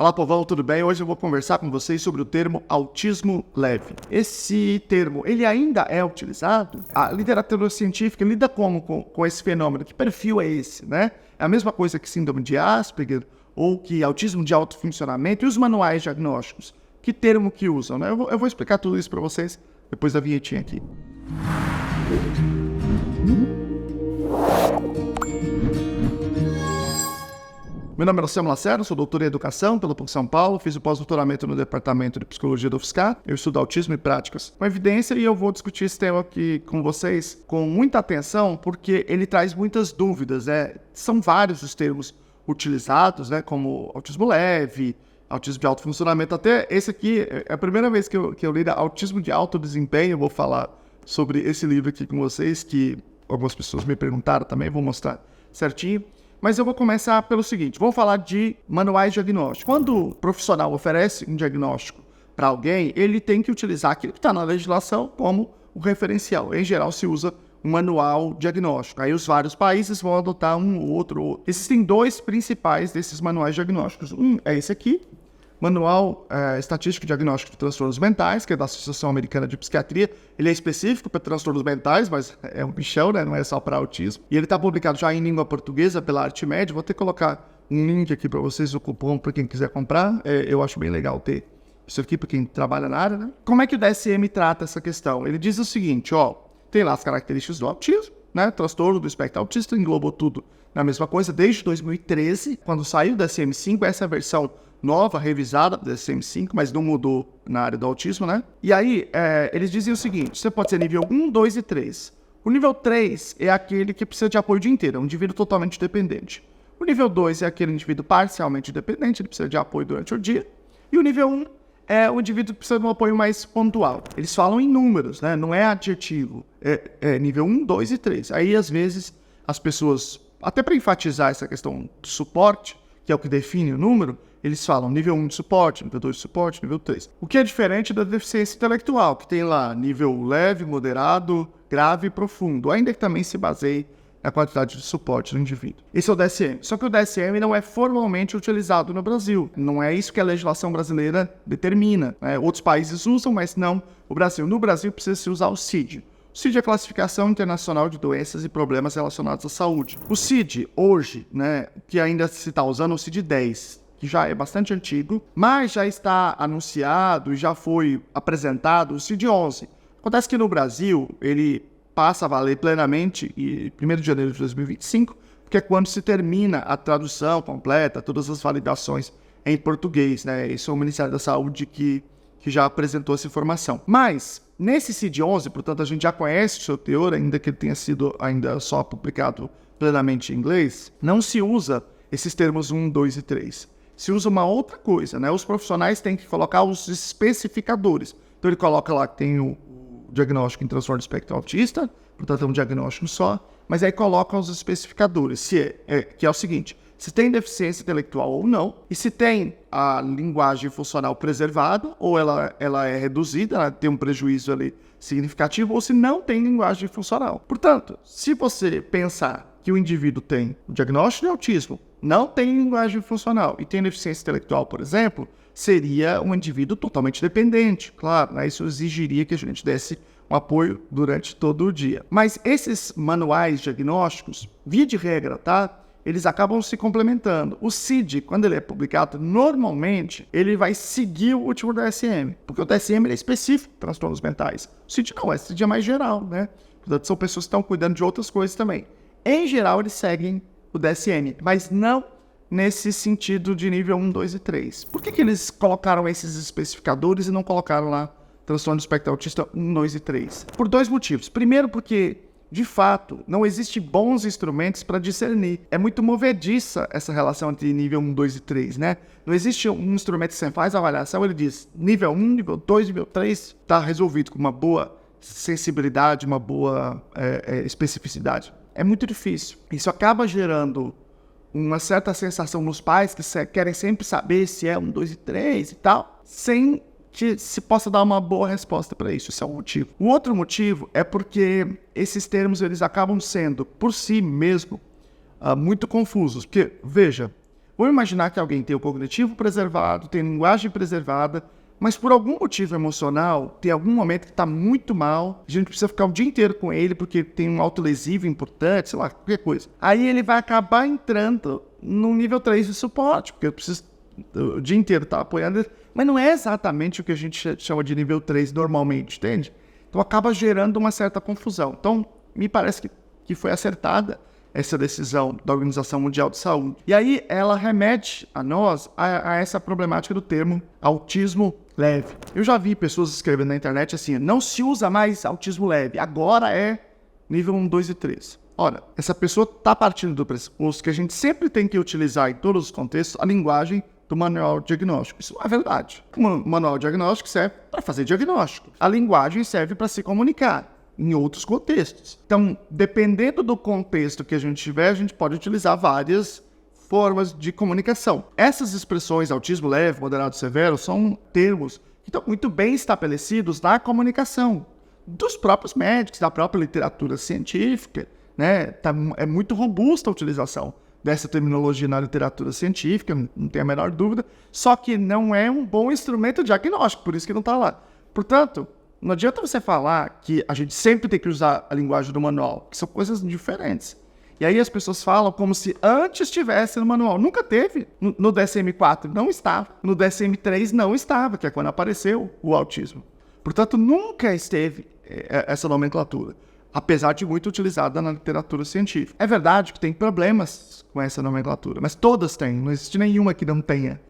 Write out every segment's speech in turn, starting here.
Olá, povão, tudo bem? Hoje eu vou conversar com vocês sobre o termo autismo leve. Esse termo, ele ainda é utilizado? A literatura científica lida com esse fenômeno? Que perfil é esse, né? É a mesma coisa que síndrome de Asperger ou que autismo de alto funcionamento? E os manuais diagnósticos? Que termo que usam, né? Eu vou explicar tudo isso para vocês depois da vinhetinha aqui. Meu nome é Luciano Lacerda, sou doutor em Educação pela PUC São Paulo, fiz o pós-doutoramento no Departamento de Psicologia da UFSCar, eu estudo autismo e práticas com evidência e eu vou discutir esse tema aqui com vocês com muita atenção porque ele traz muitas dúvidas, né? São vários os termos utilizados, né? Como autismo leve, autismo de alto funcionamento, até esse aqui é a primeira vez que eu li autismo de alto desempenho. Eu vou falar sobre esse livro aqui com vocês, que algumas pessoas me perguntaram também, vou mostrar certinho. Mas eu vou começar pelo seguinte, vou falar de manuais diagnósticos. Quando o profissional oferece um diagnóstico para alguém, ele tem que utilizar aquilo que está na legislação como o referencial. Em geral, se usa um manual diagnóstico. Aí os vários países vão adotar um ou outro. Existem dois principais desses manuais diagnósticos. Um é esse aqui, Manual Estatístico e Diagnóstico de Transtornos Mentais, que é da Associação Americana de Psiquiatria. Ele é específico para transtornos mentais, mas é um bichão, né? Não é só para autismo. E ele está publicado já em língua portuguesa pela Artimed. Vou ter que colocar um link aqui para vocês, o cupom para quem quiser comprar. Eu acho bem legal ter isso aqui para quem trabalha na área, né? Como é que o DSM trata essa questão? Ele diz o seguinte, tem lá as características do autismo, né? Transtorno do espectro autista, englobou tudo na mesma coisa, desde 2013, quando saiu o DSM-5, essa é a versão nova, revisada do DSM-5, mas não mudou na área do autismo, né? E aí, eles dizem o seguinte, você pode ser nível 1, 2 e 3. O nível 3 é aquele que precisa de apoio o dia inteiro, é um indivíduo totalmente dependente. O nível 2 é aquele indivíduo parcialmente dependente, ele precisa de apoio durante o dia. E o nível 1 é o indivíduo que precisa de um apoio mais pontual. Eles falam em números, né? Não é adjetivo, é nível 1, 2 e 3. Aí, às vezes, as pessoas, até para enfatizar essa questão do suporte, que é o que define o número, eles falam nível 1 de suporte, nível 2 de suporte, nível 3. O que é diferente da deficiência intelectual, que tem lá nível leve, moderado, grave e profundo, ainda que também se baseie na quantidade de suporte do indivíduo. Esse é o DSM. Só que o DSM não é formalmente utilizado no Brasil. Não é isso que a legislação brasileira determina, né? Outros países usam, mas não o Brasil. No Brasil precisa se usar o CID. O CID é a Classificação Internacional de Doenças e Problemas Relacionados à Saúde. O CID, hoje, né, que ainda se está usando, é o CID-10, que já é bastante antigo, mas já está anunciado e já foi apresentado o CID-11. Acontece que no Brasil ele passa a valer plenamente em 1º de janeiro de 2025, porque é quando se termina a tradução completa, todas as validações em português, né? Isso é o Ministério da Saúde que já apresentou essa informação. Mas nesse CID-11, portanto, a gente já conhece o seu teor, ainda que ele tenha sido ainda só publicado plenamente em inglês, não se usa esses termos 1, 2 e 3. Se usa uma outra coisa, né? Os profissionais têm que colocar os especificadores. Então ele coloca lá que tem o diagnóstico em transtorno do espectro autista, portanto é um diagnóstico só, mas aí coloca os especificadores, que é o seguinte, se tem deficiência intelectual ou não, e se tem a linguagem funcional preservada, ou ela é reduzida, ela tem um prejuízo ali significativo, ou se não tem linguagem funcional. Portanto, se você pensar que o indivíduo tem o diagnóstico de autismo, não tem linguagem funcional e tem deficiência intelectual, por exemplo, seria um indivíduo totalmente dependente. Claro, né? Isso exigiria que a gente desse um apoio durante todo o dia. Mas esses manuais diagnósticos, via de regra, tá? Eles acabam se complementando. O CID, quando ele é publicado, normalmente, ele vai seguir o último DSM, porque o DSM ele é específico para transtornos mentais. O CID não, o CID é mais geral, né? Portanto, são pessoas que estão cuidando de outras coisas também. Em geral, eles seguem o DSM, mas não nesse sentido de nível 1, 2 e 3. Por que eles colocaram esses especificadores e não colocaram lá transtorno do espectro autista 1, 2 e 3? Por dois motivos. Primeiro, porque, de fato, não existem bons instrumentos para discernir. É muito movediça essa relação entre nível 1, 2 e 3, né? Não existe um instrumento que você faz a avaliação, ele diz nível 1, nível 2, nível 3, está resolvido com uma boa sensibilidade, uma boa especificidade. É muito difícil. Isso acaba gerando uma certa sensação nos pais que querem sempre saber se é 1, 2 e 3 e tal, sem que se possa dar uma boa resposta para isso. Esse é um motivo. O outro motivo é porque esses termos eles acabam sendo, por si mesmo, muito confusos. Porque, veja, Vamos imaginar que alguém tem o cognitivo preservado, tem a linguagem preservada, mas por algum motivo emocional, tem algum momento que está muito mal, a gente precisa ficar o dia inteiro com ele porque tem um autolesivo importante, sei lá, qualquer coisa. Aí ele vai acabar entrando no nível 3 de suporte, porque eu preciso o dia inteiro estar apoiando ele, mas não é exatamente o que a gente chama de nível 3 normalmente, entende? Então acaba gerando uma certa confusão. Então, me parece que foi acertada essa decisão da Organização Mundial de Saúde. E aí ela remete a nós a essa problemática do termo autismo leve. Eu já vi pessoas escrevendo na internet assim, não se usa mais autismo leve, agora é nível 1, 2 e 3. Ora, essa pessoa está partindo do pressuposto que a gente sempre tem que utilizar em todos os contextos a linguagem do manual diagnóstico. Isso não é verdade. O manual diagnóstico serve para fazer diagnóstico. A linguagem serve para se comunicar em outros contextos. Então, dependendo do contexto que a gente tiver, a gente pode utilizar várias formas de comunicação. Essas expressões, autismo leve, moderado, severo, são termos que estão muito bem estabelecidos na comunicação dos próprios médicos, da própria literatura científica, né? É muito robusta a utilização dessa terminologia na literatura científica, não tem a menor dúvida, só que não é um bom instrumento diagnóstico, por isso que não está lá. Portanto, não adianta você falar que a gente sempre tem que usar a linguagem do manual, que são coisas diferentes. E aí as pessoas falam como se antes tivesse no manual. Nunca teve. No DSM-4 não estava. No DSM-3 não estava, que é quando apareceu o autismo. Portanto, nunca esteve essa nomenclatura, apesar de muito utilizada na literatura científica. É verdade que tem problemas com essa nomenclatura, mas todas têm, não existe nenhuma que não tenha.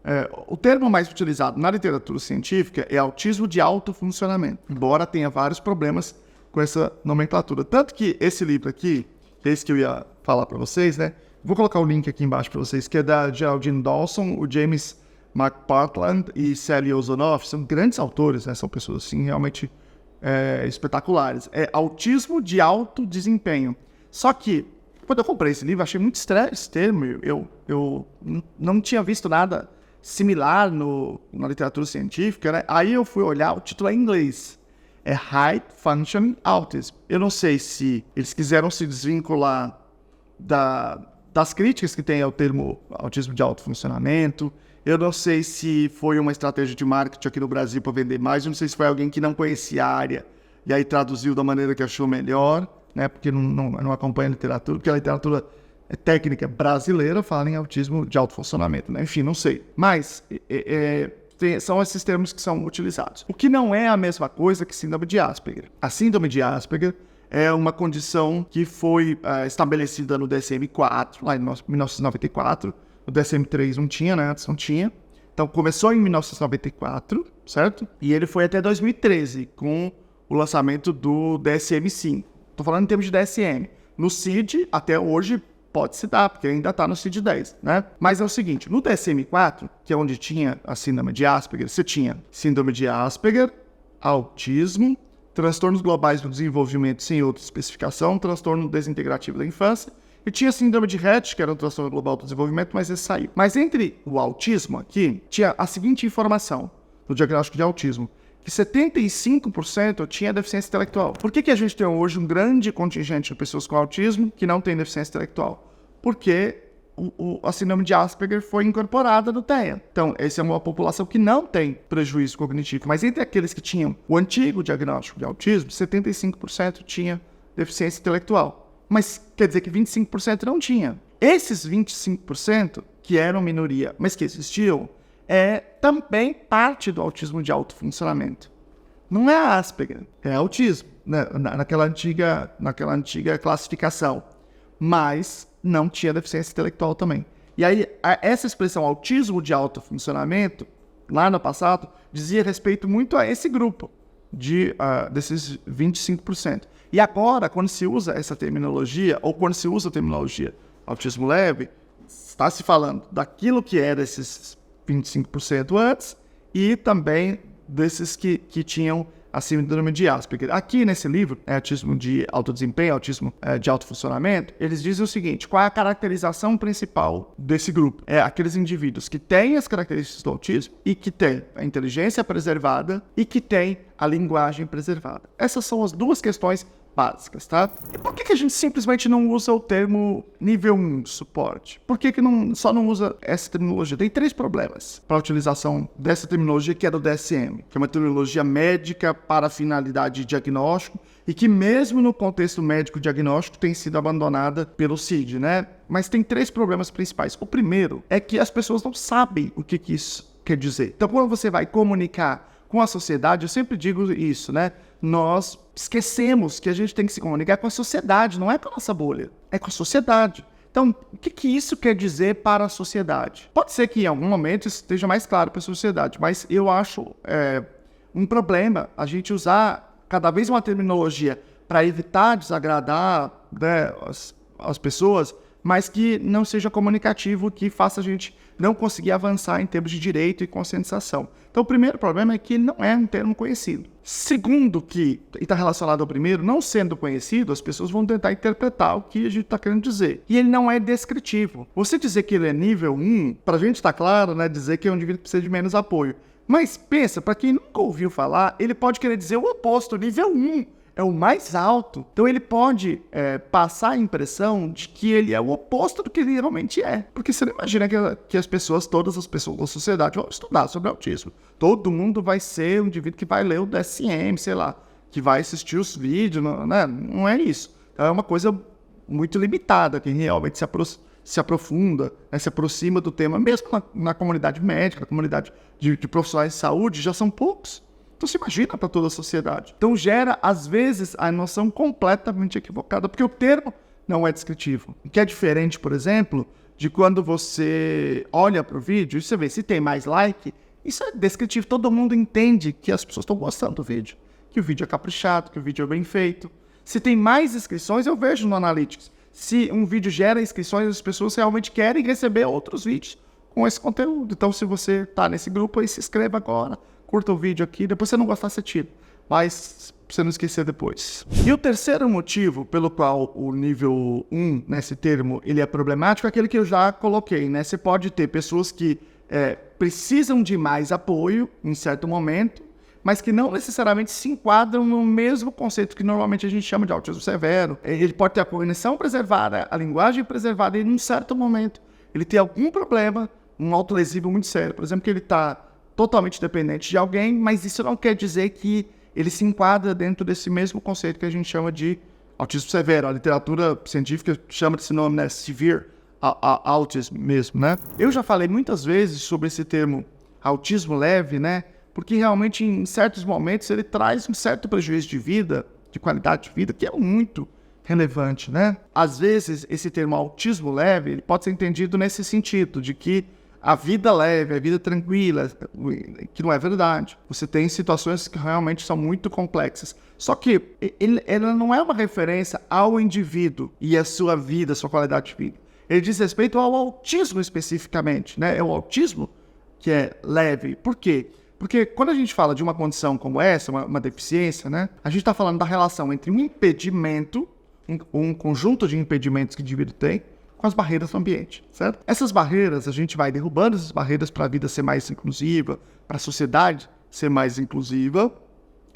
O termo mais utilizado na literatura científica é autismo de alto funcionamento, embora tenha vários problemas com essa nomenclatura. Tanto que esse livro aqui, que é esse que eu ia falar para vocês, né? Vou colocar o link aqui embaixo para vocês, que é da Geraldine Dawson, o James McPartland e Sally Ozonoff, são grandes autores, né? São pessoas assim realmente espetaculares. É autismo de alto desempenho. Só que, quando eu comprei esse livro, achei muito estranho esse termo. Eu não tinha visto nada similar na literatura científica, né? Aí eu fui olhar, o título é em inglês. É High Functioning Autism. Eu não sei se eles quiseram se desvincular das críticas que tem ao termo autismo de alto funcionamento. Eu não sei se foi uma estratégia de marketing aqui no Brasil para vender mais. Eu não sei se foi alguém que não conhecia a área e aí traduziu da maneira que achou melhor, né? Porque não acompanha a literatura, porque a literatura técnica brasileira fala em autismo de alto funcionamento, né? Enfim, não sei. Mas são esses termos que são utilizados. O que não é a mesma coisa que síndrome de Asperger. A síndrome de Asperger é uma condição que foi estabelecida no DSM-4, lá em 1994. O DSM-3 não tinha, né? Antes não tinha. Então, começou em 1994, certo? E ele foi até 2013, com o lançamento do DSM-5. Estou falando em termos de DSM. No CID, até hoje, pode se dar, porque ainda está no CID-10, né? Mas é o seguinte, no DSM-4, que é onde tinha a síndrome de Asperger, você tinha síndrome de Asperger, autismo, transtornos globais do desenvolvimento sem outra especificação, transtorno desintegrativo da infância, e tinha síndrome de Rett, que era um transtorno global do desenvolvimento, mas esse saiu. Mas entre o autismo aqui, tinha a seguinte informação no diagnóstico de autismo, que 75% tinha deficiência intelectual. Por que a gente tem hoje um grande contingente de pessoas com autismo que não tem deficiência intelectual? Porque a síndrome de Asperger foi incorporada no TEA. Então, essa é uma população que não tem prejuízo cognitivo. Mas entre aqueles que tinham o antigo diagnóstico de autismo, 75% tinha deficiência intelectual. Mas quer dizer que 25% não tinha. Esses 25%, que eram minoria, mas que existiam, também parte do autismo de alto funcionamento. Não é Asperger, é autismo, né? naquela antiga classificação. Mas não tinha deficiência intelectual também. E aí, essa expressão autismo de alto funcionamento, lá no passado, dizia respeito muito a esse grupo, desses 25%. E agora, quando se usa essa terminologia, ou quando se usa a terminologia autismo leve, está se falando daquilo que era esses 25% antes e também desses que tinham a síndrome de Asperger. Aqui nesse livro, Autismo de Alto Desempenho, Autismo de Alto Funcionamento, eles dizem o seguinte: qual é a caracterização principal desse grupo? É aqueles indivíduos que têm as características do autismo e que têm a inteligência preservada e que têm a linguagem preservada. Essas são as duas questões básicas, tá? E por que a gente simplesmente não usa o termo nível 1 de suporte? Por que só não usa essa terminologia? Tem 3 problemas para a utilização dessa terminologia que é do DSM, que é uma terminologia médica para finalidade de diagnóstico e que mesmo no contexto médico-diagnóstico tem sido abandonada pelo CID, né? Mas tem 3 problemas principais. O primeiro é que as pessoas não sabem o que isso quer dizer. Então, quando você vai comunicar com a sociedade, eu sempre digo isso, né? Nós esquecemos que a gente tem que se comunicar com a sociedade, não é com a nossa bolha, é com a sociedade. Então, o que isso quer dizer para a sociedade? Pode ser que em algum momento isso esteja mais claro para a sociedade, mas eu acho um problema a gente usar cada vez uma terminologia para evitar desagradar, né, as pessoas, mas que não seja comunicativo, que faça a gente não conseguir avançar em termos de direito e conscientização. Então, o primeiro problema é que ele não é um termo conhecido. Segundo, e está relacionado ao primeiro, não sendo conhecido, as pessoas vão tentar interpretar o que a gente está querendo dizer. E ele não é descritivo. Você dizer que ele é nível 1, para a gente está claro, né, dizer que é um indivíduo que precisa de menos apoio. Mas pensa, para quem nunca ouviu falar, ele pode querer dizer o oposto, nível 1. É o mais alto. Então ele pode passar a impressão de que ele é o oposto do que ele realmente é. Porque você não imagina que todas as pessoas da sociedade vão estudar sobre autismo. Todo mundo vai ser um indivíduo que vai ler o DSM, sei lá, que vai assistir os vídeos, né? Não é isso. Então é uma coisa muito limitada, que realmente se aprofunda, né? Se aproxima do tema, mesmo na comunidade médica, na comunidade de profissionais de saúde, já são poucos. Então se imagina para toda a sociedade. Então gera, às vezes, a noção completamente equivocada, porque o termo não é descritivo. O que é diferente, por exemplo, de quando você olha para o vídeo e você vê se tem mais like, isso é descritivo. Todo mundo entende que as pessoas estão gostando do vídeo, que o vídeo é caprichado, que o vídeo é bem feito. Se tem mais inscrições, eu vejo no Analytics. Se um vídeo gera inscrições, as pessoas realmente querem receber outros vídeos com esse conteúdo. Então se você está nesse grupo aí, se inscreva agora. Curta o vídeo aqui, depois você não gostar, você tira. Mas você não esquecer depois. E o terceiro motivo pelo qual o nível 1, nesse termo, ele é problemático, é aquele que eu já coloquei, né? Você pode ter pessoas que precisam de mais apoio em certo momento, mas que não necessariamente se enquadram no mesmo conceito que normalmente a gente chama de autismo severo. Ele pode ter a cognição preservada, a linguagem preservada, e num certo momento ele tem algum problema, um autolesivo muito sério. Por exemplo, que ele está totalmente dependente de alguém, mas isso não quer dizer que ele se enquadra dentro desse mesmo conceito que a gente chama de autismo severo. A literatura científica chama desse nome, né? Severe autism mesmo, né? Eu já falei muitas vezes sobre esse termo autismo leve, né? Porque realmente em certos momentos ele traz um certo prejuízo de vida, de qualidade de vida, que é muito relevante, né? Às vezes esse termo autismo leve, ele pode ser entendido nesse sentido, de que a vida leve, a vida tranquila, que não é verdade. Você tem situações que realmente são muito complexas. Só que ela não é uma referência ao indivíduo e à sua vida, à sua qualidade de vida. Ele diz respeito ao autismo especificamente, né? É o autismo que é leve. Por quê? Porque quando a gente fala de uma condição como essa, uma deficiência, né? A gente está falando da relação entre um impedimento, um conjunto de impedimentos que o indivíduo tem, com as barreiras do ambiente, certo? Essas barreiras, a gente vai derrubando essas barreiras para a vida ser mais inclusiva, para a sociedade ser mais inclusiva,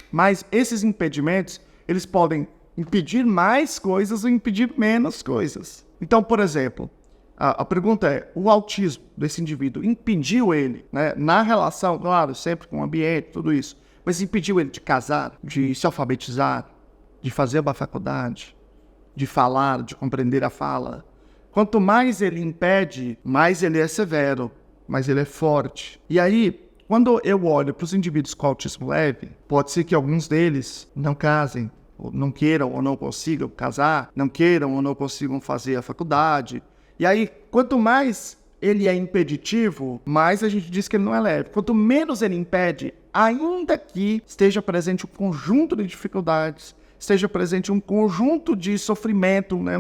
mas esses impedimentos, eles podem impedir mais coisas ou impedir menos coisas. Então, por exemplo, a pergunta é, o autismo desse indivíduo impediu ele, né, na relação, claro, sempre com o ambiente, tudo isso, mas impediu ele de casar, de se alfabetizar, de fazer uma faculdade, de falar, de compreender a fala. Quanto mais ele impede, mais ele é severo, mais ele é forte. E aí, quando eu olho para os indivíduos com autismo leve, pode ser que alguns deles não casem, ou não queiram ou não consigam casar, não queiram ou não consigam fazer a faculdade. E aí, quanto mais ele é impeditivo, mais a gente diz que ele não é leve. Quanto menos ele impede, ainda que esteja presente um conjunto de dificuldades, esteja presente um conjunto de sofrimento, né,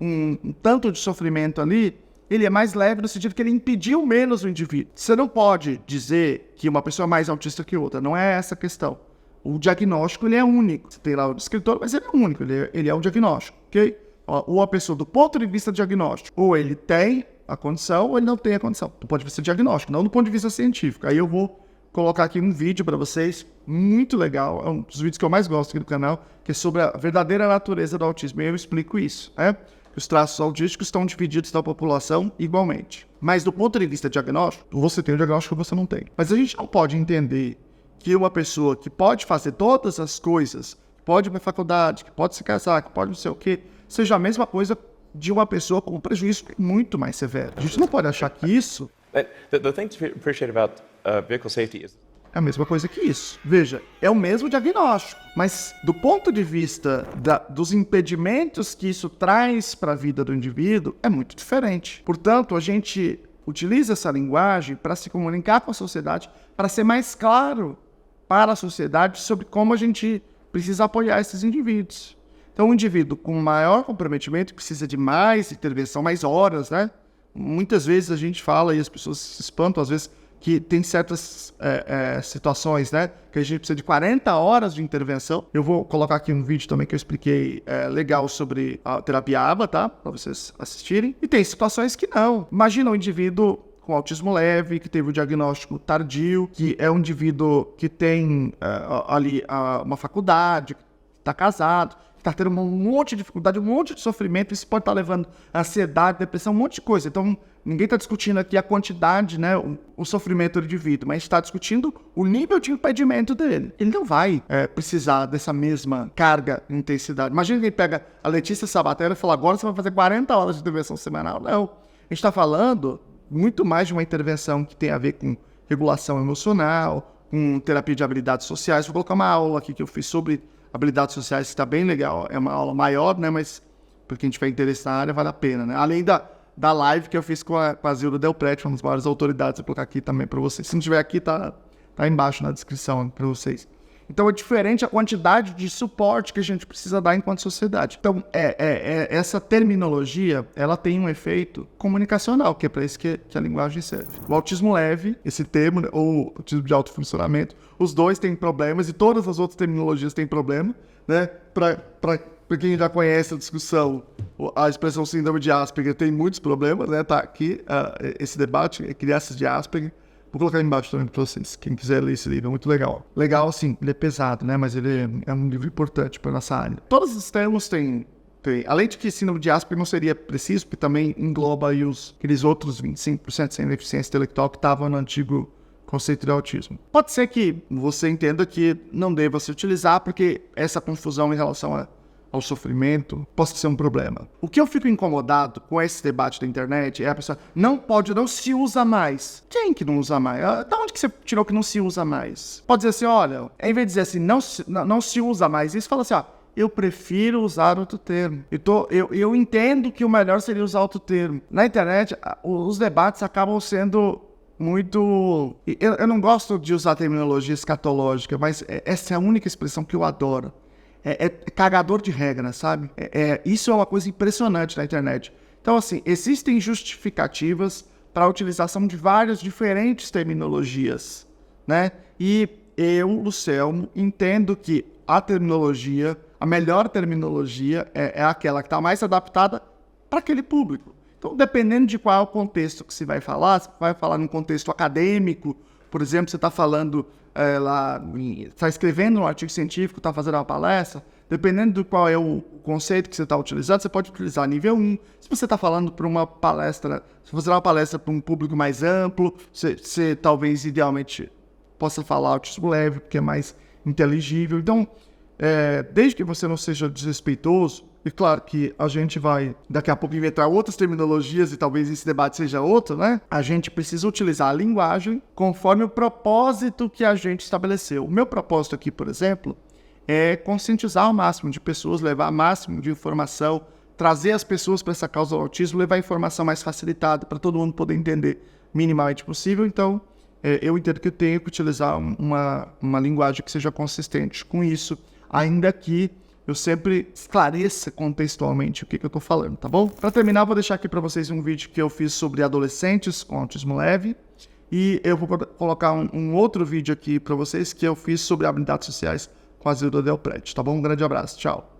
um tanto de sofrimento ali, ele é mais leve no sentido que ele impediu menos o indivíduo. Você não pode dizer que uma pessoa é mais autista que outra, não é essa a questão. O diagnóstico, ele é único. Você tem lá o descritor, mas ele é único, ele é um diagnóstico, ok? Ou a pessoa, do ponto de vista diagnóstico, ou ele tem a condição, ou ele não tem a condição. Do ponto de vista diagnóstico, não do ponto de vista científico. Aí eu vou colocar aqui um vídeo para vocês, muito legal, é um dos vídeos que eu mais gosto aqui do canal, que é sobre a verdadeira natureza do autismo, e eu explico isso, né? Os traços autísticos estão divididos da população igualmente. Mas do ponto de vista diagnóstico, você tem o diagnóstico que você não tem. Mas a gente não pode entender que uma pessoa que pode fazer todas as coisas, pode ir para a faculdade, que pode se casar, que pode não sei o quê, seja a mesma coisa de uma pessoa com um prejuízo muito mais severo. A gente não pode achar que isso... The thing to appreciate about vehicle safety is... É a mesma coisa que isso. Veja, é o mesmo diagnóstico, mas do ponto de vista dos impedimentos que isso traz para a vida do indivíduo, é muito diferente. Portanto, a gente utiliza essa linguagem para se comunicar com a sociedade, para ser mais claro para a sociedade sobre como a gente precisa apoiar esses indivíduos. Então, um indivíduo com maior comprometimento precisa de mais intervenção, mais horas, né? Muitas vezes a gente fala e as pessoas se espantam, às vezes, que tem certas situações, né, que a gente precisa de 40 horas de intervenção. Eu vou colocar aqui um vídeo também que eu expliquei legal sobre a terapia ABA, tá? Para vocês assistirem. E tem situações que não. Imagina um indivíduo com autismo leve, que teve o diagnóstico tardio, que é um indivíduo que tem ali uma faculdade, está casado, está tendo um monte de dificuldade, um monte de sofrimento, isso pode estar levando a ansiedade, depressão, um monte de coisa. Então, ninguém está discutindo aqui a quantidade, né, o sofrimento do indivíduo, mas está discutindo o nível de impedimento dele. Ele não vai precisar dessa mesma carga e intensidade. Imagina que ele pega a Letícia Sabatella e fala, agora você vai fazer 40 horas de intervenção semanal. Não. A gente está falando muito mais de uma intervenção que tem a ver com regulação emocional, com terapia de habilidades sociais. Vou colocar uma aula aqui que eu fiz sobre habilidades sociais, que está bem legal. É uma aula maior, né? Mas para quem tiver interesse na área, vale a pena, né? Além da live que eu fiz com a Zilda Del Prete, uma das maiores autoridades, vou colocar aqui também para vocês. Se não tiver aqui, tá embaixo na descrição para vocês. Então é diferente a quantidade de suporte que a gente precisa dar enquanto sociedade. Então essa terminologia, ela tem um efeito comunicacional, que é para isso que a linguagem serve. O autismo leve, esse termo, ou autismo de alto funcionamento, os dois têm problemas e todas as outras terminologias têm problema, né? Para quem já conhece a discussão, a expressão síndrome de Asperger tem muitos problemas, né? Tá aqui esse debate, crianças de Asperger. Vou colocar aí embaixo também para vocês, quem quiser ler esse livro, é muito legal. Legal, sim, ele é pesado, né? Mas ele é um livro importante para nossa área. Todos os termos têm... Além de que síndrome de Asperger não seria preciso, porque também engloba aí aqueles outros 25% sem deficiência intelectual que estavam no antigo conceito de autismo. Pode ser que você entenda que não deva se utilizar, porque essa confusão em relação ao sofrimento possa ser um problema. O que eu fico incomodado com esse debate da internet é a pessoa, não se usa mais. Quem que não usa mais? Da onde que você tirou que não se usa mais? Pode dizer assim, olha, em vez de dizer assim, não se usa mais isso, fala assim, ó, eu prefiro usar outro termo. Eu entendo que o melhor seria usar outro termo. Na internet, os debates acabam sendo muito... Eu não gosto de usar terminologia escatológica, mas essa é a única expressão que eu adoro. É cagador de regra, sabe? Isso é uma coisa impressionante na internet. Então, assim, existem justificativas para a utilização de várias diferentes terminologias, né? E eu, Lucelmo, entendo que a melhor terminologia é aquela que está mais adaptada para aquele público. Então, dependendo de qual é o contexto que você vai falar num contexto acadêmico, por exemplo, você está falando... está escrevendo um artigo científico, está fazendo uma palestra, dependendo do qual é o conceito que você está utilizando, você pode utilizar nível 1. Se você está falando para uma palestra, se você uma palestra para um público mais amplo, você talvez idealmente possa falar autismo leve, porque é mais inteligível. Então, desde que você não seja desrespeitoso, e claro que a gente vai daqui a pouco inventar outras terminologias e talvez esse debate seja outro, né? A gente precisa utilizar a linguagem conforme o propósito que a gente estabeleceu. O meu propósito aqui, por exemplo, é conscientizar o máximo de pessoas, levar o máximo de informação, trazer as pessoas para essa causa do autismo, levar a informação mais facilitada para todo mundo poder entender minimamente possível. Então, eu entendo que eu tenho que utilizar uma linguagem que seja consistente com isso, ainda que eu sempre esclareça contextualmente o que eu estou falando, tá bom? Para terminar, vou deixar aqui para vocês um vídeo que eu fiz sobre adolescentes com autismo leve. E eu vou colocar um outro vídeo aqui para vocês que eu fiz sobre habilidades sociais com a Zilda Del Prete, tá bom? Um grande abraço, tchau!